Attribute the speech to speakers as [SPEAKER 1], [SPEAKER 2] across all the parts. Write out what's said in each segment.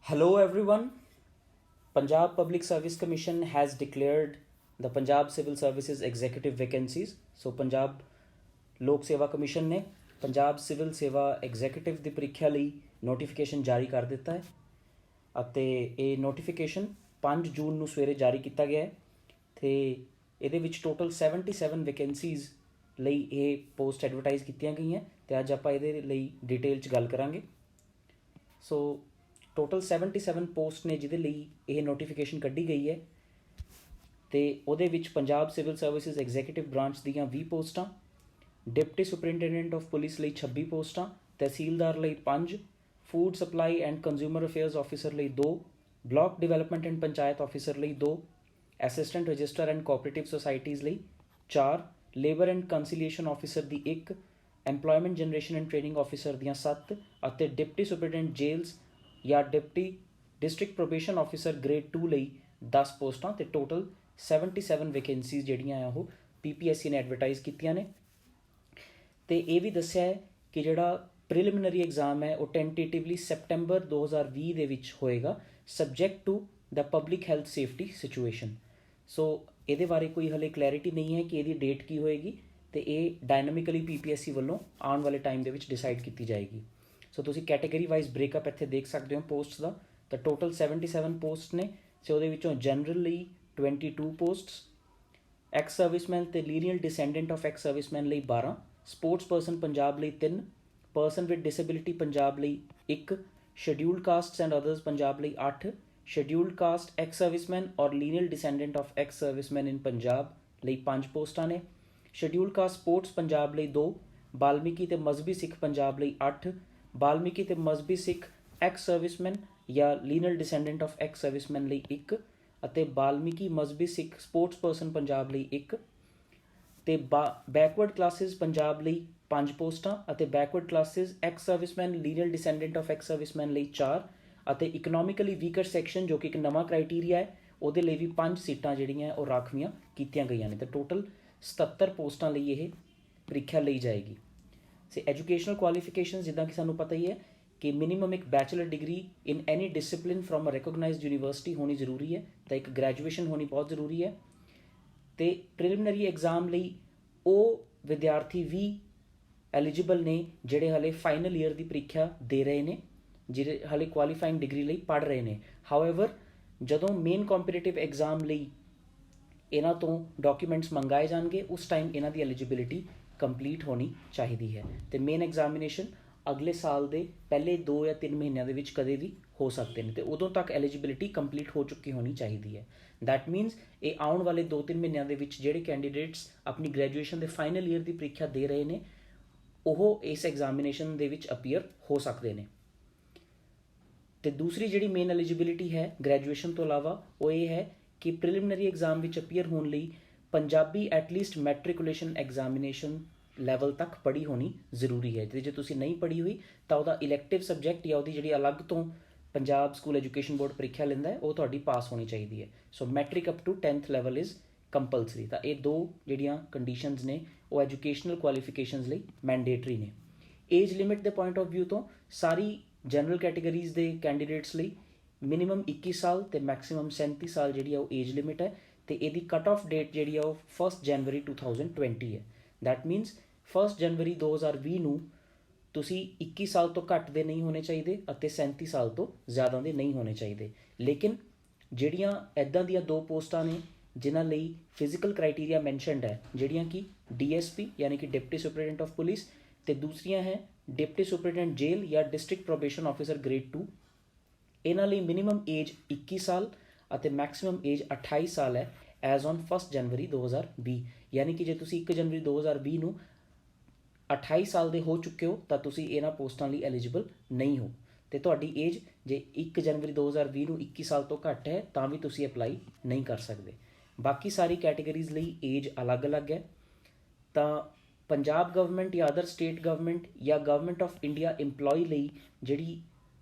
[SPEAKER 1] Hello everyone. Punjab Public Service Commission has declared the Punjab Civil Services executive vacancies. So Punjab Lok Seva Commission ने Punjab civil सेवा executive ਦੀ ਪ੍ਰੀਖਿਆ ਲਈ notification ਜਾਰੀ ਕਰ ਦਿੱਤਾ ਹੈ ਅਤੇ ਇਹ ਨੋਟੀਫਿਕੇਸ਼ਨ 5 ਜੂਨ ਨੂੰ ਸਵੇਰੇ ਜਾਰੀ ਕੀਤਾ ਗਿਆ ਹੈ ਤੇ ਇਹਦੇ ਵਿੱਚ ਟੋਟਲ 77 ਵੈਕੈਂਸੀਜ਼ ਲਈ ਇਹ ਪੋਸਟ ਐਡਵਰਟਾਈਜ਼ ਕੀਤੀਆਂ ਗਈਆਂ ਤੇ ਅੱਜ ਆਪਾਂ ਇਹਦੇ ਲਈ ਡਿਟੇਲ 'ਚ ਗੱਲ ਕਰਾਂਗੇ। ਸੋ ਟੋਟਲ 77 ਪੋਸਟ ਨੇ ਜਿਹਦੇ ਲਈ ਇਹ ਨੋਟੀਫਿਕੇਸ਼ਨ ਕੱਢੀ ਗਈ ਹੈ ਤੇ ਉਹਦੇ ਵਿੱਚ Punjab civil services executive branch ਦੀਆਂ 20 ਪੋਸਟਾਂ, ਡਿਪਟੀ ਸੁਪਰਿੰਟੈਂਡੈਂਟ ਆਫ ਪੁਲਿਸ ਲਈ 26 ਪੋਸਟਾਂ, ਤਹਿਸੀਲਦਾਰ ਲਈ 5, food supply and consumer affairs officer ਲਈ 2, block development and panchayat officer ਲਈ 2, assistant register and cooperative societies ਲਈ 4, labour and ਕੰਸੀਲੀਏਸ਼ਨ officer the 1, employment generation and training officer ਦੀਆਂ 7 ਅਤੇ ਡਿਪਟੀ ਸੁਪਰਿੰਟੈਂਡੈਂਟ ਜੇਲਸ ਜਾਂ deputy district probation officer grade 2 ਲਈ 10 ਪੋਸਟਾਂ ਤੇ total 77 vacancies ਜਿਹੜੀਆਂ ਆ ਉਹ PPSC ਨੇ ਐਡਵਰਟਾਈਜ਼ ਕੀਤੀਆਂ ਨੇ। ਤੇ ਇਹ ਵੀ ਦੱਸਿਆ ਹੈ ਕਿ ਜਿਹੜਾ ਪ੍ਰੀਲਿਮਿਨਰੀ ਐਗਜ਼ਾਮ ਹੈ ਉਹ ਟੈਂਟੇਟਿਵਲੀ ਸੈਪਟੈਂਬਰ 2020 ਦੇ ਵਿੱਚ ਹੋਏਗਾ, subject to the public health safety situation. So ਇਹਦੇ ਬਾਰੇ ਕੋਈ ਹਲੇ ਕਲੈਰਿਟੀ ਨਹੀਂ ਹੈ ਕਿ ਇਹਦੀ ਡੇਟ ਕੀ ਹੋਏਗੀ ਤੇ ਇਹ ਡਾਇਨਾਮਿਕਲੀ PPSC ਵੱਲੋਂ ਆਉਣ ਵਾਲੇ ਟਾਈਮ ਦੇ ਵਿੱਚ ਡਿਸਾਈਡ ਕੀਤੀ ਜਾਏਗੀ। ਸੋ ਤੁਸੀਂ ਕੈਟੇਗਰੀ ਵਾਈਜ਼ ਬ੍ਰੇਕਅਪ ਇੱਥੇ ਦੇਖ ਸਕਦੇ ਹੋ ਪੋਸਟਸ ਦਾ। ਤਾਂ ਟੋਟਲ 77 ਪੋਸਟ ਨੇ। ਸੋ ਉਹਦੇ ਵਿੱਚੋਂ ਜਨਰਲ ਲਈ 22 ਪੋਸਟਸ, ਐਕਸ ਸਰਵਿਸਮੈਨ ਤੇ ਲੀਨੀਅਲ ਡਿਸੈਂਡੈਂਟ ਆਫ ਐਕਸ ਸਰਵਿਸਮੈਨ ਲਈ 12, ਸਪੋਰਟਸ ਪਰਸਨ ਪੰਜਾਬ ਲਈ 3, ਪਰਸਨ ਵਿਦ ਡਿਸੇਬਿਲਿਟੀ ਪੰਜਾਬ ਲਈ 1, ਸ਼ੈਡਿਊਲਡ ਕਾਸਟਸ ਐਂਡ ਅਦਰਸ ਪੰਜਾਬ ਲਈ 8, ਸ਼ੈਡਿਊਲਡ ਕਾਸਟ ਐਕਸ ਸਰਵਿਸਮੈਨ ਔਰ ਲੀਨੀਅਲ ਡਿਸੈਂਡੈਂਟ ਆਫ ਐਕਸ ਸਰਵਿਸਮੈਨ ਇਨ ਪੰਜਾਬ ਲਈ 5 ਪੋਸਟਾਂ ਨੇ, ਸ਼ੈਡਿਊਲਡ ਕਾਸਟ ਸਪੋਰਟਸ ਪੰਜਾਬ ਲਈ 2, ਬਾਲਮੀਕੀ ਤੇ ਮਜ਼ਹਬੀ ਸਿੱਖ ਪੰਜਾਬ ਲਈ 8, ਬਾਲਮੀਕੀ ਤੇ ਮਜ਼ਹਬੀ ਸਿੱਖ ਐਕਸ ਸਰਵਿਸਮੈਨ ਜਾਂ ਲੀਨਲ ਡਿਸੈਂਡੈਂਟ ਆਫ ਐਕਸ ਸਰਵਿਸਮੈਨ ਲਈ 1 ਅਤੇ ਬਾਲਮੀਕੀ ਮਜ਼ਹਬੀ ਸਿੱਖ ਸਪੋਰਟਸ ਪਰਸਨ ਪੰਜਾਬ ਲਈ 1 ਤੇ ਬੈਕਵਰਡ ਕਲਾਸਿਸ ਪੰਜਾਬ ਲਈ 5 ਪੋਸਟਾਂ ਅਤੇ backward classes ex serviceman lineal descendant of ex serviceman ਲਈ 4 ਅਤੇ ਇਕਨੋਮਿਕਲੀ ਵੀਕਰ ਸੈਕਸ਼ਨ ਜੋ ਕਿ ਇੱਕ ਨਵਾਂ ਕ੍ਰਾਈਟੀਰੀਆ ਹੈ ਉਹਦੇ ਲਈ ਵੀ 5 ਸੀਟਾਂ ਜਿਹੜੀਆਂ ਉਹ ਰਾਖਵੀਆਂ ਕੀਤੀਆਂ ਗਈਆਂ ਨੇ। ਤੇ ਟੋਟਲ 77 ਪੋਸਟਾਂ ਲਈ ਇਹ ਪ੍ਰੀਖਿਆ ਲਈ ਜਾਏਗੀ। ਸੇ ਐਜੂਕੇਸ਼ਨਲ ਕੁਆਲੀਫਿਕੇਸ਼ਨਸ ਜਿੱਦਾਂ ਕਿ ਸਾਨੂੰ ਪਤਾ ਹੀ ਹੈ ਕਿ ਮਿਨੀਮਮ ਇੱਕ bachelor degree in any discipline from a recognised university ਹੋਣੀ ਜ਼ਰੂਰੀ ਹੈ ਤਾਂ ਇੱਕ ਗ੍ਰੈਜੂਏਸ਼ਨ ਹੋਣੀ ਬਹੁਤ ਜ਼ਰੂਰੀ ਹੈ। ਤੇ ਪ੍ਰੀਲਿਮਿਨਰੀ ਐਗਜ਼ਾਮ ਲਈ ਉਹ ਵਿਦਿਆਰਥੀ ਵੀ ਐਲੀਜੀਬਲ ਨੇ ਜਿਹੜੇ ਹਲੇ ਫਾਈਨਲ ਈਅਰ ਦੀ ਪ੍ਰੀਖਿਆ ਦੇ ਰਹੇ ਨੇ, ਜਿਹੜੇ ਹਲੇ ਕੁਆਲੀਫਾਈਂਗ ਡਿਗਰੀ ਲਈ ਪੜ੍ਹ ਰਹੇ ਨੇ। ਹਾਊਐਵਰ ਜਦੋਂ ਮੇਨ ਕੰਪੀਟੀਟਿਵ ਐਗਜ਼ਾਮ ਲਈ ਇਹਨਾਂ ਤੋਂ ਡਾਕੂਮੈਂਟਸ ਮੰਗਾਏ ਜਾਣਗੇ ਉਸ ਟਾਈਮ ਇਹਨਾਂ ਦੀ ਐਲੀਜੀਬਿਲਿਟੀ ਕੰਪਲੀਟ ਹੋਣੀ ਚਾਹੀਦੀ ਹੈ। ਤੇ ਮੇਨ ਐਗਜ਼ਾਮੀਨੇਸ਼ਨ ਅਗਲੇ ਸਾਲ ਦੇ ਪਹਿਲੇ 2 ਜਾਂ 3 ਮਹੀਨਿਆਂ ਦੇ ਵਿੱਚ ਕਦੇ ਵੀ ਹੋ ਸਕਦੇ ਨੇ ਤੇ ਉਦੋਂ ਤੱਕ ਐਲੀਜੀਬਿਲਿਟੀ ਕੰਪਲੀਟ ਹੋ ਚੁੱਕੀ ਹੋਣੀ ਚਾਹੀਦੀ ਹੈ। ਦੈਟ ਮੀਨਸ ਇਹ ਆਉਣ ਵਾਲੇ 2-3 ਮਹੀਨਿਆਂ ਦੇ ਵਿੱਚ ਜਿਹੜੇ ਕੈਂਡੀਡੇਟਸ ਆਪਣੀ ਗ੍ਰੈਜੂਏਸ਼ਨ ਦੇ ਫਾਈਨਲ ਈਅਰ ਦੀ ਪ੍ਰੀਖਿਆ ਦੇ ਰਹੇ ਨੇ ਉਹ ਇਸ ਐਗਜ਼ਾਮੀਨੇਸ਼ਨ ਦੇ ਵਿੱਚ ਅਪੀਅਰ ਹੋ ਸਕਦੇ ਨੇ। ਤੇ ਦੂਸਰੀ ਜਿਹੜੀ ਮੇਨ ਐਲੀਜੀਬਿਲਿਟੀ ਹੈ ਗ੍ਰੈਜੂਏਸ਼ਨ ਤੋਂ ਇਲਾਵਾ ਉਹ ਇਹ ਹੈ ਕਿ ਪ੍ਰੀਲਿਮਿਨਰੀ ਐਗਜ਼ਾਮ ਵਿੱਚ ਅਪੀਅਰ ਹੋਣ ਲਈ ਪੰਜਾਬੀ ਐਟਲੀਸਟ ਮੈਟ੍ਰਿਕੂਲੇਸ਼ਨ ਐਗਜ਼ਾਮੀਨੇਸ਼ਨ ਲੈਵਲ ਤੱਕ ਪੜ੍ਹੀ ਹੋਣੀ ਜ਼ਰੂਰੀ ਹੈ। ਤੇ ਜੇ ਤੁਸੀਂ ਨਹੀਂ ਪੜ੍ਹੀ ਹੋਈ ਤਾਂ ਉਹਦਾ ਇਲੈਕਟਿਵ ਸਬਜੈਕਟ ਜਾਂ ਉਹਦੀ ਜਿਹੜੀ ਅਲੱਗ ਤੋਂ ਪੰਜਾਬ ਸਕੂਲ ਐਜੂਕੇਸ਼ਨ ਬੋਰਡ ਪ੍ਰੀਖਿਆ ਲੈਂਦਾ ਹੈ ਉਹ ਤੁਹਾਡੀ ਪਾਸ ਹੋਣੀ ਚਾਹੀਦੀ ਹੈ। So matric up to 10th level is compulsory. ਤਾਂ ਇਹ 2 ਜਿਹੜੀਆਂ ਕੰਡੀਸ਼ਨਸ ਨੇ ਉਹ ਐਜੂਕੇਸ਼ਨਲ ਕੁਆਲੀਫਿਕੇਸ਼ਨਸ ਲਈ ਮੈਂਡੇਟਰੀ ਨੇ। ਏਜ ਲਿਮਿਟ ਦੇ ਪੁਆਇੰਟ ਆਫ ਵਿਊ ਤੋਂ ਸਾਰੀ ਜਨਰਲ ਕੈਟੇਗਰੀਜ਼ ਦੇ ਕੈਂਡੀਡੇਟਸ ਲਈ ਮਿਨੀਮਮ 21 ਸਾਲ ਤੇ ਮੈਕਸਿਮਮ 37 ਸਾਲ ਜਿਹੜੀ ਆ ਉਹ ਏਜ ਲਿਮਿਟ ਹੈ ਤੇ ਇਹਦੀ ਕੱਟ ਆਫ ਡੇਟ ਜਿਹੜੀ ਆ ਉਹ 1 ਜਨਵਰੀ 2020 ਹੈ। ਦੈਟ ਮੀਨਸ 1 ਜਨਵਰੀ 2020 ਨੂੰ ਤੁਸੀਂ 21 ਸਾਲ ਤੋਂ ਘੱਟ ਦੇ ਨਹੀਂ ਹੋਣੇ ਚਾਹੀਦੇ ਅਤੇ 37 ਸਾਲ ਤੋਂ ਜ਼ਿਆਦਾ ਦੇ ਨਹੀਂ ਹੋਣੇ ਚਾਹੀਦੇ। ਲੇਕਿਨ ਜਿਹੜੀਆਂ ਇੱਦਾਂ ਦੀਆਂ 2 ਪੋਸਟਾਂ ਨੇ ਜਿਨ੍ਹਾਂ ਲਈ ਫਿਜ਼ੀਕਲ ਕ੍ਰਾਈਟੀਰੀਆ ਮੈਂਸ਼ਨਡ ਹੈ, ਜਿਹੜੀਆਂ ਕਿ DSP ਯਾਨੀ ਕਿ ਡਿਪਟੀ ਸੁਪਰਿੰਟੈਂਡੈਂਟ ਆਫ ਪੁਲਿਸ ਤੇ ਦੂਸਰੀਆਂ ਹੈ ਡਿਪਟੀ ਸੁਪਰਿੰਟੈਂਡੈਂਟ ਜੇਲ੍ਹ ਜਾਂ ਡਿਸਟ੍ਰਿਕਟ ਪ੍ਰੋਬੇਸ਼ਨ ਆਫਿਸਰ ਗ੍ਰੇਡ 2, ਇਹਨਾਂ ਲਈ ਮਿਨੀਮਮ ਏਜ 21 ਸਾਲ ਅਤੇ ਮੈਕਸਿਮਮ ਏਜ 28 ਸਾਲ ਹੈ ਐਜ਼ ਔਨ 1 ਜਨਵਰੀ 2020। ਯਾਨੀ ਕਿ ਜੇ ਤੁਸੀਂ 1 ਜਨਵਰੀ 2020 ਨੂੰ 28 ਸਾਲ ਦੇ ਹੋ ਚੁੱਕੇ ਹੋ ਤਾਂ ਤੁਸੀਂ ਇਹਨਾਂ ਪੋਸਟਾਂ ਲਈ ਐਲੀਜੀਬਲ ਨਹੀਂ ਹੋ ਤੇ ਤੁਹਾਡੀ ਏਜ ਜੇ 1 ਜਨਵਰੀ 2020 ਨੂੰ 21 ਸਾਲ ਤੋਂ ਘੱਟ ਹੈ ਤਾਂ ਵੀ ਤੁਸੀਂ ਅਪਲਾਈ ਨਹੀਂ ਕਰ ਸਕਦੇ। ਬਾਕੀ ਸਾਰੀ ਕੈਟੇਗਰੀਜ਼ ਲਈ ਏਜ ਅਲੱਗ-ਅਲੱਗ ਹੈ। ਤਾਂ ਪੰਜਾਬ ਗਵਰਨਮੈਂਟ ਜਾਂ ਅਦਰ ਸਟੇਟ ਗਵਰਨਮੈਂਟ ਜਾਂ ਗਵਰਨਮੈਂਟ ਆਫ ਇੰਡੀਆ EMPLOYE ਲਈ ਜਿਹੜੀ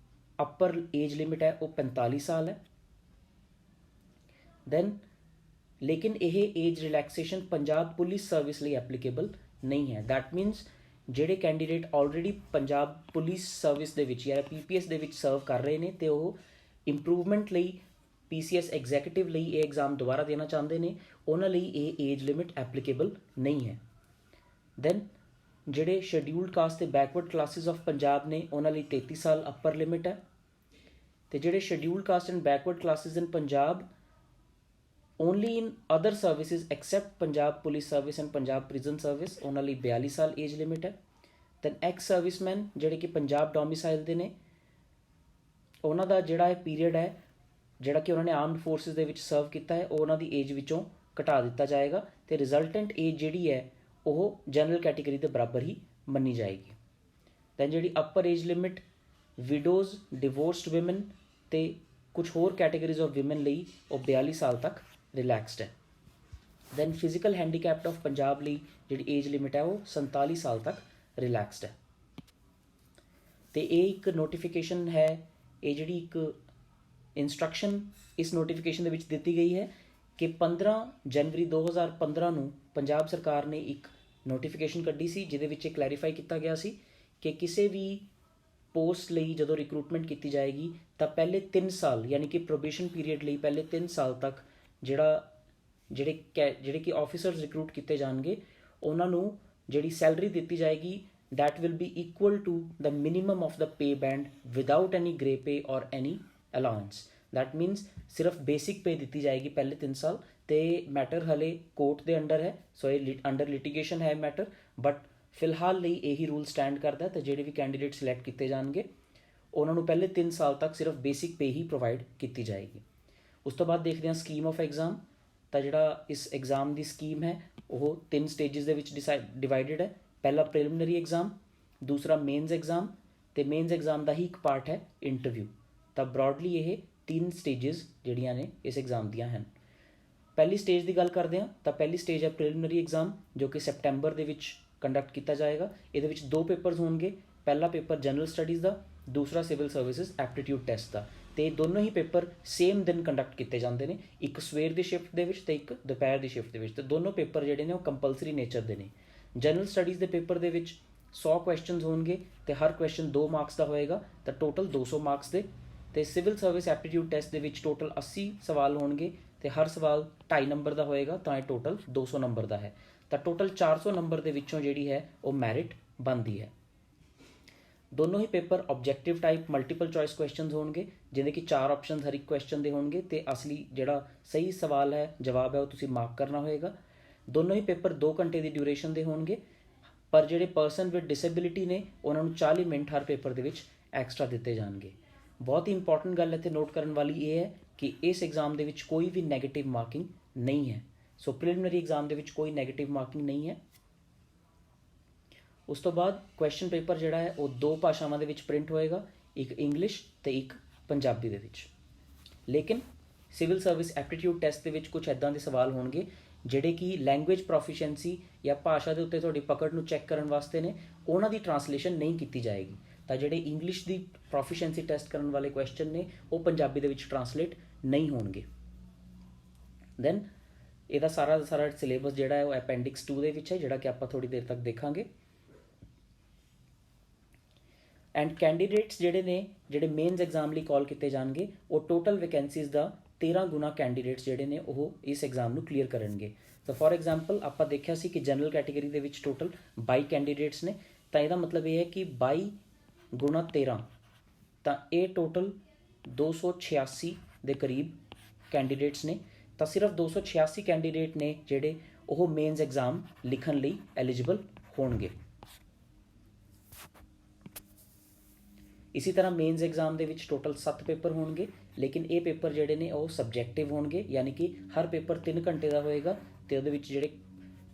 [SPEAKER 1] ਅਪਰ ਏਜ ਲਿਮਿਟ ਹੈ ਉਹ 45 ਸਾਲ ਹੈ। ਦੈਨ ਲੇਕਿਨ ਇਹ age relaxation Punjab police service ਲਈ ਐਪਲੀਕੇਬਲ ਨਹੀਂ ਹੈ। ਦੈਟ ਮੀਨਸ ਜਿਹੜੇ candidate already Punjab police service ਦੇ ਵਿੱਚ ਜਾਂ PPS ਦੇ ਵਿੱਚ ਸਰਵ ਕਰ ਰਹੇ ਨੇ ਤੇ ਉਹ ਇੰਪਰੂਵਮੈਂਟ ਲਈ PCS ਐਗਜ਼ੈਕਟਿਵ ਲਈ ਇਹ ਐਗਜ਼ਾਮ ਦੁਬਾਰਾ ਦੇਣਾ ਚਾਹੁੰਦੇ ਨੇ, ਉਹਨਾਂ ਲਈ ਇਹ ਏਜ ਲਿਮਿਟ ਐਪਲੀਕੇਬਲ ਨਹੀਂ ਹੈ। ਦੈਨ ਜਿਹੜੇ ਸ਼ੈਡਿਊਲਡ ਕਾਸਟ ਤੇ ਬੈਕਵਰਡ ਕਲਾਸਿਸ ਆਫ ਪੰਜਾਬ ਨੇ ਉਹਨਾਂ ਲਈ 33 ਸਾਲ ਅਪਰ ਲਿਮਿਟ ਹੈ। ਤੇ ਜਿਹੜੇ scheduled caste and backward classes in Punjab only in other services except Punjab police service and Punjab prison service, ਉਹਨਾਂ ਲਈ 42 ਸਾਲ ਏਜ ਲਿਮਿਟ ਹੈ। ਦੈਨ ਐਕਸ ਸਰਵਿਸਮੈਨ ਜਿਹੜੇ ਕਿ ਪੰਜਾਬ ਡੋਮਿਸਾਈਲ ਦੇ ਨੇ, ਉਹਨਾਂ ਦਾ ਜਿਹੜਾ ਇਹ ਪੀਰੀਅਡ ਹੈ ਜਿਹੜਾ ਕਿ ਉਹਨਾਂ ਨੇ ਆਰਮਡ ਫੋਰਸਿਸ ਦੇ ਵਿੱਚ ਸਰਵ ਕੀਤਾ ਹੈ, ਉਹ ਉਹਨਾਂ ਦੀ ਏਜ ਵਿੱਚੋਂ ਘਟਾ ਦਿੱਤਾ ਜਾਏਗਾ ਅਤੇ ਰਿਜ਼ਲਟੈਂਟ ਏਜ ਜਿਹੜੀ ਹੈ ਉਹ ਜਨਰਲ ਕੈਟੇਗਰੀ ਦੇ ਬਰਾਬਰ ਹੀ ਮੰਨੀ ਜਾਏਗੀ। ਦੈਨ ਜਿਹੜੀ ਅਪਰ ਏਜ ਲਿਮਿਟ ਵਿਡੋਜ਼, ਡਿਵੋਰਸਡ ਵਿਮਨ ਅਤੇ ਕੁਛ ਹੋਰ ਕੈਟੇਗਰੀਜ਼ ਆਫ ਵਿਮਨ ਲਈ ਉਹ 42 ਸਾਲ ਤੱਕ ਰਿਲੈਕਸਡ ਹੈ। Then physical handicapped of Punjab ਲਈ ਜਿਹੜੀ ਏਜ ਲਿਮਿਟ ਹੈ ਉਹ 47 ਸਾਲ ਤੱਕ ਰਿਲੈਕਸਡ ਹੈ। ਅਤੇ ਇਹ ਇੱਕ ਨੋਟੀਫਿਕੇਸ਼ਨ ਹੈ, ਇਹ ਜਿਹੜੀ ਇੱਕ ਇੰਸਟਰਕਸ਼ਨ ਇਸ ਨੋਟੀਫਿਕੇਸ਼ਨ ਦੇ ਵਿੱਚ ਦਿੱਤੀ ਗਈ ਹੈ ਕਿ 15 ਜਨਵਰੀ 2015 ਨੂੰ ਪੰਜਾਬ ਸਰਕਾਰ ਨੇ ਇੱਕ ਨੋਟੀਫਿਕੇਸ਼ਨ ਕੱਢੀ ਸੀ ਜਿਹਦੇ ਵਿੱਚ ਇਹ ਕਲੈਰੀਫਾਈ ਕੀਤਾ ਗਿਆ ਸੀ ਕਿ ਕਿਸੇ ਵੀ ਪੋਸਟ ਲਈ ਜਦੋਂ ਰਿਕਰੂਟਮੈਂਟ ਕੀਤੀ ਜਾਏਗੀ ਤਾਂ ਪਹਿਲੇ 3 ਸਾਲ ਯਾਨੀ ਕਿ ਪ੍ਰੋਬੇਸ਼ਨ ਪੀਰੀਅਡ ਲਈ ਪਹਿਲੇ 3 ਸਾਲ ਤੱਕ ਜਿਹੜੇ ਕਿ ਆਫਿਸਰਸ ਰਿਕਰੂਟ ਕੀਤੇ ਜਾਣਗੇ ਉਹਨਾਂ ਨੂੰ ਜਿਹੜੀ ਸੈਲਰੀ ਦਿੱਤੀ ਜਾਏਗੀ that will be equal to the minimum of the pay band without any grey pay or any allowance. That means ਸਿਰਫ ਬੇਸਿਕ ਪੇ ਦਿੱਤੀ ਜਾਏਗੀ ਪਹਿਲੇ 3 ਸਾਲ ਤੇ ਮੈਟਰ ਹਲੇ ਕੋਰਟ ਦੇ ਅੰਡਰ ਹੈ, ਸੋ ਇਹ ਅੰਡਰ ਲਿਟੀਗੇਸ਼ਨ ਹੈ ਮੈਟਰ, ਬਟ ਫਿਲਹਾਲ ਲਈ ਇਹੀ ਰੂਲ ਸਟੈਂਡ ਕਰਦਾ ਤੇ ਜਿਹੜੇ ਵੀ ਕੈਂਡੀਡੇਟ ਸਿਲੈਕਟ ਕੀਤੇ ਜਾਣਗੇ ਉਹਨਾਂ ਨੂੰ ਪਹਿਲੇ 3 ਸਾਲ ਤੱਕ ਸਿਰਫ ਬੇਸਿਕ ਪੇ ਹੀ ਪ੍ਰੋਵਾਈਡ ਕੀਤੀ ਜਾਏਗੀ। ਉਸ ਤੋਂ ਬਾਅਦ ਦੇਖਦੇ ਹਾਂ ਸਕੀਮ ਆਫ ਐਗਜ਼ਾਮ। ਤਾਂ ਜਿਹੜਾ ਇਸ ਐਗਜ਼ਾਮ ਦੀ ਸਕੀਮ ਹੈ ਉਹ 3 ਸਟੇਜਸ ਦੇ ਵਿੱਚ ਡਿਵਾਈਡਡ ਹੈ। ਪਹਿਲਾ ਪ੍ਰੀਲਿਮਿਨਰੀ ਐਗਜ਼ਾਮ, ਦੂਸਰਾ ਮੇਨਸ ਐਗਜ਼ਾਮ ਅਤੇ ਮੇਨਸ ਐਗਜ਼ਾਮ ਦਾ ਹੀ ਇੱਕ ਪਾਰਟ ਹੈ ਇੰਟਰਵਿਊ। ਤਾਂ ਬਰੋਡਲੀ ਇਹ 3 ਸਟੇਜਸ ਜਿਹੜੀਆਂ ਨੇ ਇਸ ਐਗਜ਼ਾਮ ਦੀਆਂ ਹਨ। ਪਹਿਲੀ ਸਟੇਜ ਦੀ ਗੱਲ ਕਰਦੇ ਹਾਂ ਤਾਂ ਪਹਿਲੀ ਸਟੇਜ ਹੈ ਪ੍ਰੀਲਿਮਿਨਰੀ ਐਗਜ਼ਾਮ ਜੋ ਕਿ ਸੈਪਟੈਂਬਰ ਦੇ ਵਿੱਚ ਕੰਡਕਟ ਕੀਤਾ ਜਾਏਗਾ। ਇਹਦੇ ਵਿੱਚ 2 ਪੇਪਰਸ ਹੋਣਗੇ, ਪਹਿਲਾ ਪੇਪਰ ਜਨਰਲ ਸਟੱਡੀਜ਼ ਦਾ, ਦੂਸਰਾ ਸਿਵਲ ਸਰਵਿਸਿਜ਼ ਐਪਟੀਟਿਊਡ ਟੈਸਟ ਦਾ। ਅਤੇ ਦੋਨੋਂ ਹੀ ਪੇਪਰ ਸੇਮ ਦਿਨ ਕੰਡਕਟ ਕੀਤੇ ਜਾਂਦੇ ਨੇ, ਇੱਕ ਸਵੇਰ ਦੀ ਸ਼ਿਫਟ ਦੇ ਵਿੱਚ ਅਤੇ ਇੱਕ ਦੁਪਹਿਰ ਦੀ ਸ਼ਿਫਟ ਦੇ ਵਿੱਚ। ਅਤੇ ਦੋਨੋਂ ਪੇਪਰ ਜਿਹੜੇ ਨੇ ਉਹ ਕੰਪਲਸਰੀ ਨੇਚਰ ਦੇ ਨੇ। ਜਨਰਲ ਸਟੱਡੀਜ਼ ਦੇ ਪੇਪਰ ਦੇ ਵਿੱਚ 100 ਕੁਐਸਚਨਸ ਹੋਣਗੇ ਅਤੇ ਹਰ ਕੁਐਸਚਨ 2 ਮਾਰਕਸ ਦਾ ਹੋਏਗਾ, ਤਾਂ ਟੋਟਲ 200 ਮਾਰਕਸ ਦੇ। ਅਤੇ ਸਿਵਲ ਸਰਵਿਸ ਐਪਟੀਟਿਊਡ ਟੈਸਟ ਦੇ ਵਿੱਚ ਟੋਟਲ 80 ਸਵਾਲ ਹੋਣਗੇ ਅਤੇ ਹਰ ਸਵਾਲ 2.5 ਨੰਬਰ ਦਾ ਹੋਏਗਾ, ਤਾਂ ਇਹ ਟੋਟਲ 200 ਨੰਬਰ ਦਾ ਹੈ। ਤਾਂ ਟੋਟਲ 400 ਨੰਬਰ ਦੇ ਵਿੱਚੋਂ ਜਿਹੜੀ ਹੈ ਉਹ ਮੈਰਿਟ ਬਣਦੀ ਹੈ। ਦੋਨੋਂ ਹੀ paper objective type multiple choice questions ਹੋਣਗੇ, ਜਿਹਦੇ ਕਿ 4 ਆਪਸ਼ਨਸ ਹਰ ਇੱਕ ਕੁਐਸਚਨ ਦੇ ਹੋਣਗੇ ਅਤੇ ਅਸਲੀ ਜਿਹੜਾ ਸਹੀ ਸਵਾਲ ਹੈ ਜਵਾਬ ਹੈ ਉਹ ਤੁਸੀਂ ਮਾਰਕ ਕਰਨਾ ਹੋਏਗਾ। ਦੋਨੋਂ ਹੀ ਪੇਪਰ 2 ਘੰਟੇ ਦੀ ਡਿਊਰੇਸ਼ਨ ਦੇ ਹੋਣਗੇ, ਪਰ ਜਿਹੜੇ ਪਰਸਨ ਵਿਦ ਡਿਸੇਬਿਲਿਟੀ ਨੇ ਉਹਨਾਂ ਨੂੰ 40 ਮਿੰਟ ਹਰ ਪੇਪਰ ਦੇ ਵਿੱਚ ਐਕਸਟਰਾ ਦਿੱਤੇ ਜਾਣਗੇ। ਬਹੁਤ ਹੀ ਇੰਪੋਰਟੈਂਟ ਗੱਲ ਇੱਥੇ ਨੋਟ ਕਰਨ ਵਾਲੀ ਇਹ ਹੈ ਕਿ ਇਸ ਐਗਜ਼ਾਮ ਦੇ ਵਿੱਚ ਕੋਈ ਵੀ ਨੈਗੇਟਿਵ ਮਾਰਕਿੰਗ ਨਹੀਂ ਹੈ। ਸੋ ਪ੍ਰੀਲਿਮਿਨਰੀ ਐਗਜ਼ਾਮ ਦੇ ਵਿੱਚ ਕੋਈ ਨੈਗੇਟਿਵ ਮਾਰਕਿੰਗ ਨਹੀਂ ਹੈ। ਉਸ ਤੋਂ ਬਾਅਦ ਕੁਐਸਚਨ ਪੇਪਰ ਜਿਹੜਾ ਹੈ ਉਹ 2 ਭਾਸ਼ਾਵਾਂ ਦੇ ਵਿੱਚ ਪ੍ਰਿੰਟ ਹੋਏਗਾ, ਇੱਕ ਇੰਗਲਿਸ਼ ਅਤੇ ਇੱਕ ਪੰਜਾਬੀ ਦੇ ਵਿੱਚ। ਲੇਕਿਨ ਸਿਵਲ ਸਰਵਿਸ ਐਪਟੀਟਿਊਡ ਟੈਸਟ ਦੇ ਵਿੱਚ ਕੁਝ ਇੱਦਾਂ ਦੇ ਸਵਾਲ ਹੋਣਗੇ ਜਿਹੜੇ ਕਿ ਲੈਂਗੁਏਜ ਪ੍ਰੋਫੀਸ਼ੀਐਂਸੀ ਜਾਂ ਭਾਸ਼ਾ ਦੇ ਉੱਤੇ ਤੁਹਾਡੀ ਪਕੜ ਨੂੰ ਚੈੱਕ ਕਰਨ ਵਾਸਤੇ ਨੇ, ਉਹਨਾਂ ਦੀ ਟਰਾਂਸਲੇਸ਼ਨ ਨਹੀਂ ਕੀਤੀ ਜਾਏਗੀ। ਤਾਂ ਜਿਹੜੇ ਇੰਗਲਿਸ਼ ਦੀ ਪ੍ਰੋਫੀਸ਼ੀਐਂਸੀ ਟੈਸਟ ਕਰਨ ਵਾਲੇ ਕੁਐਸਚਨ ਨੇ ਉਹ ਪੰਜਾਬੀ ਦੇ ਵਿੱਚ ਟਰਾਂਸਲੇਟ ਨਹੀਂ ਹੋਣਗੇ। ਦੈਨ ਇਹਦਾ ਸਾਰਾ ਸਿਲੇਬਸ ਜਿਹੜਾ ਹੈ ਉਹ ਅਪੈਂਡਿਕਸ 2 ਦੇ ਵਿੱਚ ਹੈ, ਜਿਹੜਾ ਕਿ ਆਪਾਂ ਥੋੜ੍ਹੀ ਦੇਰ ਤੱਕ ਦੇਖਾਂਗੇ। ਐਂਡ ਕੈਂਡੀਡੇਟਸ ਜਿਹੜੇ ਮੇਨਸ ਐਗਜ਼ਾਮ ਲਈ ਕਾਲ ਕੀਤੇ ਜਾਣਗੇ ਉਹ ਟੋਟਲ ਵੈਕੈਂਸੀਜ਼ ਦਾ 13 ਗੁਣਾ ਕੈਂਡੀਡੇਟਸ ਜਿਹੜੇ ਨੇ ਉਹ ਇਸ ਐਗਜ਼ਾਮ ਨੂੰ ਕਲੀਅਰ ਕਰਨਗੇ। ਤਾਂ ਫੋਰ ਐਗਜ਼ਾਮਪਲ ਆਪਾਂ ਦੇਖਿਆ ਸੀ ਕਿ ਜਨਰਲ ਕੈਟੇਗਰੀ ਦੇ ਵਿੱਚ ਟੋਟਲ 22 ਕੈਂਡੀਡੇਟਸ ਨੇ, ਤਾਂ ਇਹਦਾ ਮਤਲਬ ਇਹ ਹੈ ਕਿ 22 ਗੁਣਾ 13 ਤਾਂ ਇਹ ਟੋਟਲ 286 ਦੇ ਕਰੀਬ ਕੈਂਡੀਡੇਟਸ ਨੇ। ਤਾਂ ਸਿਰਫ 286 ਕੈਂਡੀਡੇਟ ਨੇ ਜਿਹੜੇ ਉਹ ਮੇਨਸ ਐਗਜ਼ਾਮ ਲਿਖਣ ਲਈ ਐਲੀਜੀਬਲ ਹੋਣਗੇ। ਇਸੇ ਤਰ੍ਹਾਂ ਮੇਨਸ ਐਗਜ਼ਾਮ ਦੇ ਵਿੱਚ ਟੋਟਲ 7 ਪੇਪਰ ਹੋਣਗੇ, ਲੇਕਿਨ ਇਹ ਪੇਪਰ ਜਿਹੜੇ ਨੇ ਉਹ ਸਬਜੈਕਟਿਵ ਹੋਣਗੇ, ਯਾਨੀ ਕਿ ਹਰ ਪੇਪਰ 3 ਘੰਟੇ ਦਾ ਹੋਏਗਾ ਅਤੇ ਉਹਦੇ ਵਿੱਚ ਜਿਹੜੇ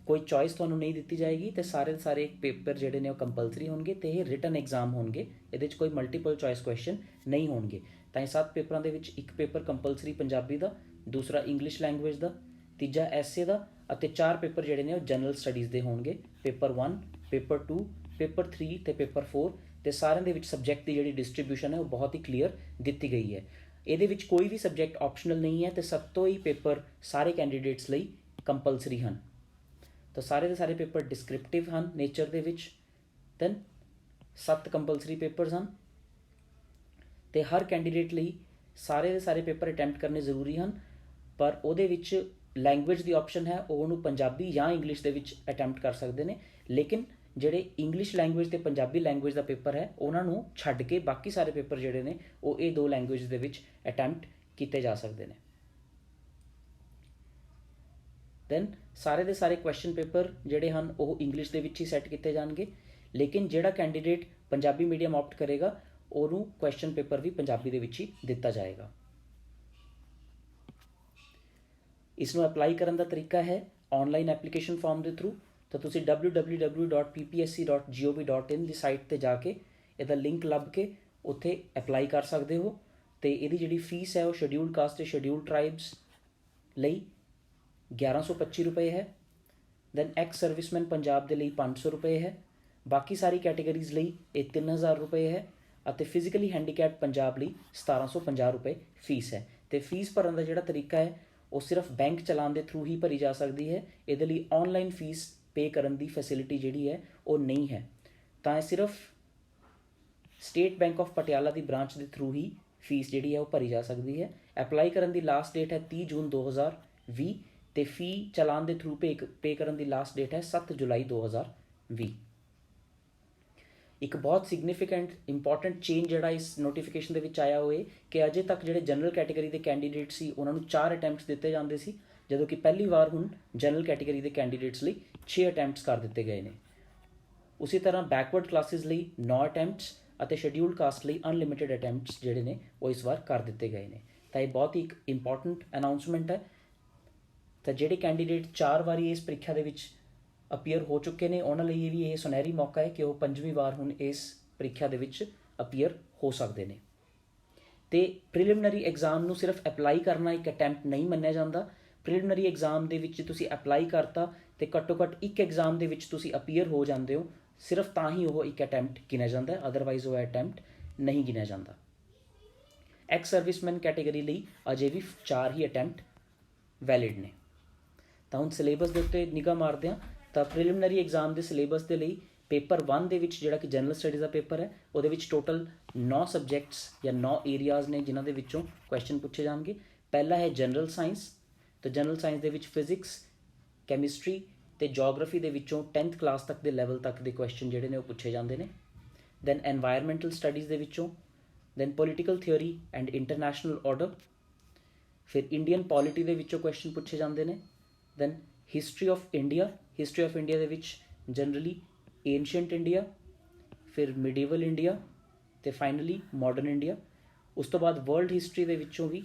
[SPEAKER 1] ਕੋਈ ਚੋਇਸ ਤੁਹਾਨੂੰ ਨਹੀਂ ਦਿੱਤੀ ਜਾਏਗੀ ਅਤੇ ਸਾਰੇ ਪੇਪਰ ਜਿਹੜੇ ਨੇ ਉਹ ਕੰਪਲਸਰੀ ਹੋਣਗੇ ਅਤੇ ਇਹ ਰਿਟਨ ਐਗਜ਼ਾਮ ਹੋਣਗੇ। ਇਹਦੇ 'ਚ ਕੋਈ ਮਲਟੀਪਲ ਚੋਇਸ ਕੁਐਸਚਨ ਨਹੀਂ ਹੋਣਗੇ। ਤਾਂ ਇਹ 7 ਪੇਪਰਾਂ ਦੇ ਵਿੱਚ ਇੱਕ ਪੇਪਰ ਕੰਪਲਸਰੀ ਪੰਜਾਬੀ ਦਾ, ਦੂਸਰਾ ਇੰਗਲਿਸ਼ ਲੈਂਗੁਏਜ ਦਾ, ਤੀਜਾ ਐਸੇ ਦਾ ਅਤੇ 4 ਪੇਪਰ ਜਿਹੜੇ ਨੇ ਉਹ ਜਨਰਲ ਸਟੱਡੀਜ਼ ਦੇ ਹੋਣਗੇ। ਪੇਪਰ 1, ਪੇਪਰ 2, ਪੇਪਰ 3 ਅਤੇ ਪੇਪਰ 4। ਅਤੇ ਸਾਰਿਆਂ ਦੇ ਵਿੱਚ ਸਬਜੈਕਟ ਦੀ ਜਿਹੜੀ ਡਿਸਟਰੀਬਿਊਸ਼ਨ ਹੈ ਉਹ ਬਹੁਤ ਹੀ ਕਲੀਅਰ ਦਿੱਤੀ ਗਈ ਹੈ। ਇਹਦੇ ਵਿੱਚ ਕੋਈ ਵੀ ਸਬਜੈਕਟ ਆਪਸ਼ਨਲ ਨਹੀਂ ਹੈ ਅਤੇ 7 ਹੀ ਪੇਪਰ ਸਾਰੇ ਕੈਂਡੀਡੇਟਸ ਲਈ ਕੰਪਲਸਰੀ ਹਨ। ਤਾਂ ਸਾਰੇ ਦੇ ਸਾਰੇ ਪੇਪਰ ਡਿਸਕ੍ਰਿਪਟਿਵ ਹਨ ਨੇਚਰ ਦੇ ਵਿੱਚ। ਦੈਨ 7 ਕੰਪਲਸਰੀ ਪੇਪਰਸ ਹਨ ਅਤੇ ਹਰ ਕੈਂਡੀਡੇਟ ਲਈ ਸਾਰੇ ਦੇ ਸਾਰੇ ਪੇਪਰ ਅਟੈਂਪਟ ਕਰਨੇ ਜ਼ਰੂਰੀ ਹਨ, ਪਰ ਉਹਦੇ ਵਿੱਚ ਲੈਂਗੁਏਜ ਦੀ ਆਪਸ਼ਨ ਹੈ, ਉਹ ਉਹਨੂੰ ਪੰਜਾਬੀ ਜਾਂ ਇੰਗਲਿਸ਼ ਦੇ ਵਿੱਚ ਅਟੈਂਪਟ ਕਰ ਸਕਦੇ ਨੇ। ਲੇਕਿਨ ਜਿਹੜੇ ਇੰਗਲਿਸ਼ ਲੈਂਗੁਏਜ ਅਤੇ ਪੰਜਾਬੀ ਲੈਂਗੁਏਜ ਦਾ ਪੇਪਰ ਹੈ, ਉਹਨਾਂ ਨੂੰ ਛੱਡ ਕੇ ਬਾਕੀ ਸਾਰੇ ਪੇਪਰ ਜਿਹੜੇ ਨੇ ਉਹ ਇਹ ਦੋ ਲੈਂਗੁਏਜ ਦੇ ਵਿੱਚ ਅਟੈਂਪਟ ਕੀਤੇ ਜਾ ਸਕਦੇ ਨੇ। ਦੈਨ ਸਾਰੇ ਦੇ ਸਾਰੇ ਕੁਐਸਚਨ ਪੇਪਰ ਜਿਹੜੇ ਹਨ ਉਹ ਇੰਗਲਿਸ਼ ਦੇ ਵਿੱਚ ਹੀ ਸੈੱਟ ਕੀਤੇ ਜਾਣਗੇ, ਲੇਕਿਨ ਜਿਹੜਾ ਕੈਂਡੀਡੇਟ ਪੰਜਾਬੀ ਮੀਡੀਅਮ ਆਪਟ ਕਰੇਗਾ ਉਹਨੂੰ ਕੁਐਸਚਨ ਪੇਪਰ ਵੀ ਪੰਜਾਬੀ ਦੇ ਵਿੱਚ ਹੀ ਦਿੱਤਾ ਜਾਏਗਾ। ਇਸ ਨੂੰ ਅਪਲਾਈ ਕਰਨ ਦਾ ਤਰੀਕਾ ਹੈ ਆਨਲਾਈਨ ਐਪਲੀਕੇਸ਼ਨ ਫਾਰਮ ਦੇ ਥਰੂ। ਤਾਂ ਤੁਸੀਂ www.ppsc.gov.in ਦੀ ਸਾਈਟ 'ਤੇ ਜਾ ਕੇ ਇਹਦਾ ਲਿੰਕ ਲੱਭ ਕੇ ਉੱਥੇ ਅਪਲਾਈ ਕਰ ਸਕਦੇ ਹੋ। ਅਤੇ ਇਹਦੀ ਜਿਹੜੀ ਫੀਸ ਹੈ ਉਹ ਸ਼ੈਡਿਊਲਡ ਕਾਸਟ ਅਤੇ ਸ਼ੈਡਿਊਲਡ ਟਰਾਈਬਸ ਲਈ 1125 ਰੁਪਏ ਹੈ। ਦੈਨ ਐਕਸ ਸਰਵਿਸਮੈਨ ਪੰਜਾਬ ਦੇ ਲਈ 500 ਰੁਪਏ ਹੈ। ਬਾਕੀ ਸਾਰੀ ਕੈਟੇਗਰੀਜ਼ ਲਈ ਇਹ 3000 ਰੁਪਏ ਹੈ ਅਤੇ ਫਿਜ਼ੀਕਲੀ ਹੈਂਡੀਕੈਪ ਪੰਜਾਬ ਲਈ 1750 ਰੁਪਏ ਫੀਸ ਹੈ। ਅਤੇ ਫੀਸ ਭਰਨ ਦਾ ਜਿਹੜਾ ਤਰੀਕਾ ਹੈ ਉਹ ਸਿਰਫ ਬੈਂਕ ਚਲਾਨ ਦੇ ਥਰੂ ਹੀ ਭਰੀ ਜਾ ਸਕਦੀ ਹੈ। ਇਹਦੇ ਲਈ ਆਨਲਾਈਨ ਫੀਸ ਪੇ ਕਰਨ ਦੀ ਫੈਸਿਲਿਟੀ ਜਿਹੜੀ ਹੈ ਉਹ ਨਹੀਂ ਹੈ। ਤਾਂ ਇਹ ਸਿਰਫ state bank of Patiala the branch ਦੇ ਥਰੂ ਹੀ ਫੀਸ ਜਿਹੜੀ ਹੈ ਉਹ ਭਰੀ ਜਾ ਸਕਦੀ ਹੈ। ਅਪਲਾਈ ਕਰਨ ਦੀ ਲਾਸਟ ਡੇਟ ਹੈ 30 ਜੂਨ 2020 ਅਤੇ ਫੀ ਚਲਾਨ ਦੇ ਥਰੂ ਪੇ ਕਰਨ ਦੀ ਲਾਸਟ ਡੇਟ ਹੈ 7 ਜੁਲਾਈ 2020। ਇੱਕ ਬਹੁਤ ਸਿਗਨੀਫਿਕੈਂਟ ਇੰਪੋਰਟੈਂਟ ਚੇਂਜ ਜਿਹੜਾ ਇਸ ਨੋਟੀਫਿਕੇਸ਼ਨ ਦੇ ਵਿੱਚ ਆਇਆ ਹੋਏ ਕਿ ਅਜੇ ਤੱਕ ਜਿਹੜੇ ਜਨਰਲ ਕੈਟੇਗਰੀ ਦੇ ਕੈਂਡੀਡੇਟ ਸੀ ਉਹਨਾਂ ਨੂੰ 4 ਅਟੈਂਪਟਸ ਦਿੱਤੇ ਜਾਂਦੇ ਸੀ, ਜਦੋਂ ਕਿ ਪਹਿਲੀ ਵਾਰ ਹੁਣ ਜਨਰਲ ਕੈਟੇਗਰੀ ਦੇ ਕੈਂਡੀਡੇਟਸ ਲਈ 6 ਅਟੈਂਪਟਸ ਕਰ ਦਿੱਤੇ ਗਏ ਨੇ। ਉਸੇ ਤਰ੍ਹਾਂ ਬੈਕਵਰਡ ਕਲਾਸਿਸ ਲਈ 9 ਅਟੈਂਪਟਸ ਅਤੇ ਸ਼ੈਡਿਊਲਡ ਕਾਸਟ ਲਈ ਅਨਲਿਮਿਟਿਡ ਅਟੈਂਪਟਸ ਜਿਹੜੇ ਨੇ ਉਹ ਇਸ ਵਾਰ ਕਰ ਦਿੱਤੇ ਗਏ ਨੇ। ਤਾਂ ਇਹ ਬਹੁਤ ਹੀ ਇੱਕ ਇੰਪੋਰਟੈਂਟ ਅਨਾਊਂਸਮੈਂਟ ਹੈ। ਤਾਂ ਜਿਹੜੇ ਕੈਂਡੀਡੇਟ 4 ਵਾਰੀ ਇਸ ਪ੍ਰੀਖਿਆ ਦੇ ਵਿੱਚ ਅਪੀਅਰ ਹੋ ਚੁੱਕੇ ਨੇ ਉਹਨਾਂ ਲਈ ਵੀ ਇਹ ਸੁਨਹਿਰੀ ਮੌਕਾ ਹੈ ਕਿ ਉਹ 5ਵੀਂ ਵਾਰ ਹੁਣ ਇਸ ਪ੍ਰੀਖਿਆ ਦੇ ਵਿੱਚ ਅਪੀਅਰ ਹੋ ਸਕਦੇ ਨੇ। ਅਤੇ ਪ੍ਰੀਲਿਮਿਨਰੀ ਐਗਜ਼ਾਮ ਨੂੰ ਸਿਰਫ ਅਪਲਾਈ ਕਰਨਾ ਇੱਕ ਅਟੈਂਪਟ ਨਹੀਂ ਮੰਨਿਆ ਜਾਂਦਾ। ਪ੍ਰੀਲਿਮਿਨਰੀ ਐਗਜ਼ਾਮ ਦੇ ਵਿੱਚ ਤੁਸੀਂ ਅਪਲਾਈ ਕਰਤਾ ਅਤੇ ਘੱਟੋ ਘੱਟ ਇੱਕ ਐਗਜ਼ਾਮ ਦੇ ਵਿੱਚ ਤੁਸੀਂ ਅਪੀਅਰ ਹੋ ਜਾਂਦੇ ਹੋ, ਸਿਰਫ ਤਾਂ ਹੀ ਉਹ ਇੱਕ ਅਟੈਂਪਟ ਗਿਣਿਆ ਜਾਂਦਾ, ਅਦਰਵਾਈਜ਼ ਉਹ ਅਟੈਂਪਟ ਨਹੀਂ ਗਿਣਿਆ ਜਾਂਦਾ। ਐਕਸ ਸਰਵਿਸਮੈਨ ਕੈਟੇਗਰੀ ਲਈ ਅਜੇ ਵੀ 4 ਹੀ ਅਟੈਂਪਟ ਵੈਲਿਡ ਨੇ। ਤਾਂ ਹੁਣ ਸਿਲੇਬਸ ਦੇ ਉੱਤੇ ਨਿਗਾਹ ਮਾਰਦੇ ਹਾਂ। ਤਾਂ ਪ੍ਰੀਲਿਮਿਨਰੀ ਐਗਜ਼ਾਮ ਦੇ ਸਿਲੇਬਸ ਦੇ ਲਈ ਪੇਪਰ 1 ਦੇ ਵਿੱਚ ਜਿਹੜਾ ਕਿ ਜਨਰਲ ਸਟੱਡੀਜ਼ ਦਾ ਪੇਪਰ ਹੈ ਉਹਦੇ ਵਿੱਚ ਟੋਟਲ 9 ਸਬਜੈਕਟਸ ਜਾਂ 9 ਏਰੀਆਜ਼ ਨੇ ਜਿਨ੍ਹਾਂ ਦੇ ਵਿੱਚੋਂ ਕੁਐਸਚਨ ਪੁੱਛੇ ਜਾਣਗੇ। ਪਹਿਲਾ ਹੈ ਜਨਰਲ ਸਾਇੰਸ। ਤਾਂ ਜਨਰਲ ਸਾਇੰਸ ਦੇ ਵਿੱਚ ਫਿਜ਼ਿਕਸ, ਕੈਮਿਸਟਰੀ ਅਤੇ ਜੋਗ੍ਰਾਫੀ ਦੇ ਵਿੱਚੋਂ 10th ਕਲਾਸ ਤੱਕ ਦੇ ਲੈਵਲ ਤੱਕ ਦੇ ਕੁਐਸਚਨ ਜਿਹੜੇ ਨੇ ਉਹ ਪੁੱਛੇ ਜਾਂਦੇ ਨੇ। ਦੈਨ ਐਨਵਾਇਰਮੈਂਟਲ ਸਟੱਡੀਜ਼ ਦੇ ਵਿੱਚੋਂ, then political theory and international order, ਫਿਰ ਇੰਡੀਅਨ ਪੋਲਿਟੀ ਦੇ ਵਿੱਚੋਂ ਕੁਐਸਚਨ ਪੁੱਛੇ ਜਾਂਦੇ ਨੇ। ਦੈਨ ਹਿਸਟਰੀ ਆਫ ਇੰਡੀਆ ਦੇ ਵਿੱਚ ਜਨਰਲੀ ਏਨਸ਼ੀਅੰਟ ਇੰਡੀਆ, ਫਿਰ ਮਿਡੀਵਲ ਇੰਡੀਆ ਅਤੇ ਫਾਈਨਲੀ ਮਾਡਰਨ ਇੰਡੀਆ। ਉਸ ਤੋਂ ਬਾਅਦ ਵਰਲਡ ਹਿਸਟਰੀ ਦੇ ਵਿੱਚੋਂ ਵੀ,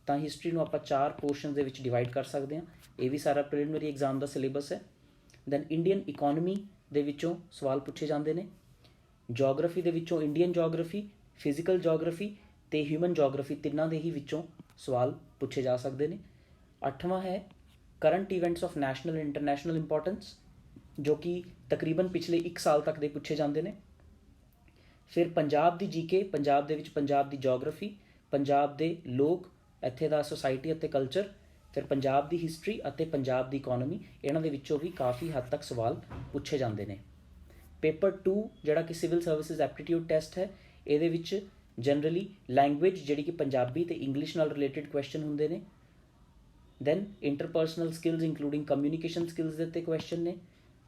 [SPEAKER 1] ਤਾਂ ਹਿਸਟਰੀ ਨੂੰ ਆਪਾਂ 4 ਪੋਰਸ਼ਨਸ ਦੇ ਵਿੱਚ ਡਿਵਾਈਡ ਕਰ ਸਕਦੇ ਹਾਂ। ਇਹ ਵੀ ਸਾਰਾ ਪ੍ਰੀਲਿਮਿਨਰੀ ਐਗਜ਼ਾਮ ਦਾ ਸਿਲੇਬਸ ਹੈ। ਦੈਨ ਇੰਡੀਅਨ ਇਕੋਨਮੀ ਦੇ ਵਿੱਚੋਂ ਸਵਾਲ ਪੁੱਛੇ ਜਾਂਦੇ ਨੇ। ਜੋਗ੍ਰਾਫੀ ਦੇ ਵਿੱਚੋਂ ਇੰਡੀਅਨ ਜੋਗ੍ਰਾਫੀ, ਫਿਜ਼ੀਕਲ ਜੋਗ੍ਰਾਫੀ ਅਤੇ ਹਿਊਮਨ ਜੋਗ੍ਰਾਫੀ ਤਿੰਨਾਂ ਦੇ ਹੀ ਵਿੱਚੋਂ ਸਵਾਲ ਪੁੱਛੇ ਜਾ ਸਕਦੇ ਨੇ। 8ਵਾਂ ਹੈ current events of national and international importance, ਜੋ ਕਿ ਤਕਰੀਬਨ ਪਿਛਲੇ 1 ਸਾਲ ਤੱਕ ਦੇ ਪੁੱਛੇ ਜਾਂਦੇ ਨੇ। ਫਿਰ ਪੰਜਾਬ ਦੀ ਜੀਕੇ, ਪੰਜਾਬ ਦੇ ਵਿੱਚ ਪੰਜਾਬ ਦੀ ਜੋਗ੍ਰਾਫੀ, ਪੰਜਾਬ ਦੇ ਲੋਕ, ਇੱਥੇ ਦਾ ਸੋਸਾਇਟੀ ਅਤੇ ਕਲਚਰ, ਫਿਰ ਪੰਜਾਬ ਦੀ ਹਿਸਟਰੀ ਅਤੇ ਪੰਜਾਬ ਦੀ ਇਕੋਨਮੀ, ਇਹਨਾਂ ਦੇ ਵਿੱਚੋਂ ਵੀ ਕਾਫੀ ਹੱਦ ਤੱਕ ਸਵਾਲ ਪੁੱਛੇ ਜਾਂਦੇ ਨੇ। ਪੇਪਰ 2 ਜਿਹੜਾ ਕਿ ਸਿਵਲ ਸਰਵਿਸਿਜ਼ ਐਪਟੀਟਿਊਡ ਟੈਸਟ ਹੈ, ਇਹਦੇ ਵਿੱਚ ਜਨਰਲੀ ਲੈਂਗੁਏਜ ਜਿਹੜੀ ਕਿ ਪੰਜਾਬੀ ਅਤੇ ਇੰਗਲਿਸ਼ ਨਾਲ ਰਿਲੇਟਿਡ ਕੁਐਸਚਨ ਹੁੰਦੇ ਨੇ। Then interpersonal skills including communication skills ਦੇ ਉੱਤੇ ਕੁਐਸਚਨ ਨੇ।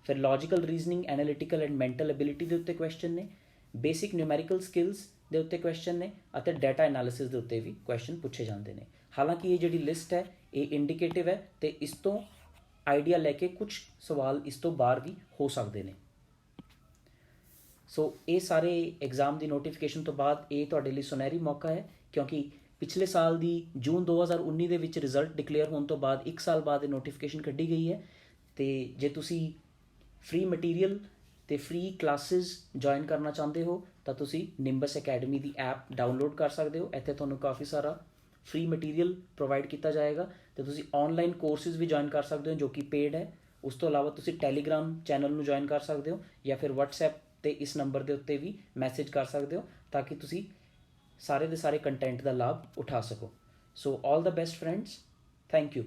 [SPEAKER 1] ਫਿਰ logical reasoning, analytical and mental ability ਦੇ ਉੱਤੇ ਕੁਐਸਚਨ ਨੇ। ਬੇਸਿਕ ਨਿਊਮੈਰੀਕਲ ਸਕਿੱਲਸ ਦੇ ਉੱਤੇ ਕੁਐਸਚਨ ਨੇ ਅਤੇ ਡਾਟਾ ਐਨਾਲਿਸਿਸ ਦੇ ਉੱਤੇ ਵੀ ਕੁਐਸਚਨ ਪੁੱਛੇ ਜਾਂਦੇ ਨੇ। ਹਾਲਾਂਕਿ ਇਹ ਜਿਹੜੀ ਲਿਸਟ ਹੈ ਇਹ ਇੰਡੀਕੇਟਿਵ ਹੈ ਅਤੇ ਇਸ ਤੋਂ ਆਈਡੀਆ ਲੈ ਕੇ ਕੁਝ ਸਵਾਲ ਇਸ ਤੋਂ ਬਾਹਰ ਵੀ ਹੋ ਸਕਦੇ ਨੇ। ਸੋ ਇਹ ਸਾਰੇ ਐਗਜ਼ਾਮ ਦੀ ਨੋਟੀਫਿਕੇਸ਼ਨ ਤੋਂ ਬਾਅਦ ਇਹ ਤੁਹਾਡੇ ਲਈ ਸੁਨਹਿਰੀ ਮੌਕਾ ਹੈ, ਕਿਉਂਕਿ ਪਿਛਲੇ ਸਾਲ ਦੀ ਜੂਨ 2019 ਦੇ ਵਿੱਚ ਰਿਜ਼ਲਟ ਡਿਕਲੇਅਰ ਹੋਣ ਤੋਂ ਬਾਅਦ 1 ਸਾਲ ਬਾਅਦ ਇਹ ਨੋਟੀਫਿਕੇਸ਼ਨ ਕੱਢੀ ਗਈ ਹੈ। ਅਤੇ ਜੇ ਤੁਸੀਂ ਫ੍ਰੀ ਮਟੀਰੀਅਲ ਅਤੇ ਫ੍ਰੀ ਕਲਾਸਿਸ ਜੁਆਇਨ ਕਰਨਾ ਚਾਹੁੰਦੇ ਹੋ ਤਾਂ ਤੁਸੀਂ ਨਿੰਬਸ ਅਕੈਡਮੀ ਦੀ ਐਪ ਡਾਊਨਲੋਡ ਕਰ ਸਕਦੇ ਹੋ। ਇੱਥੇ ਤੁਹਾਨੂੰ ਕਾਫੀ ਸਾਰਾ ਫ੍ਰੀ ਮਟੀਰੀਅਲ ਪ੍ਰੋਵਾਈਡ ਕੀਤਾ ਜਾਏਗਾ ਅਤੇ ਤੁਸੀਂ ਔਨਲਾਈਨ ਕੋਰਸਿਸ ਵੀ ਜੁਆਇਨ ਕਰ ਸਕਦੇ ਹੋ ਜੋ ਕਿ ਪੇਡ ਹੈ। ਉਸ ਤੋਂ ਇਲਾਵਾ ਤੁਸੀਂ ਟੈਲੀਗ੍ਰਾਮ ਚੈਨਲ ਨੂੰ ਜੁਆਇਨ ਕਰ ਸਕਦੇ ਹੋ ਜਾਂ ਫਿਰ ਵਟਸਐਪ 'ਤੇ ਇਸ ਨੰਬਰ ਦੇ ਉੱਤੇ ਵੀ ਮੈਸੇਜ ਕਰ ਸਕਦੇ ਹੋ ਤਾਂ ਕਿ ਤੁਸੀਂ ਸਾਰੇ ਦੇ ਸਾਰੇ ਕੰਟੈਂਟ ਦਾ ਲਾਭ ਉਠਾ ਸਕੋ। ਸੋ ਆਲ ਦਾ ਬੈਸਟ ਫਰੈਂਡਸ, ਥੈਂਕ ਯੂ।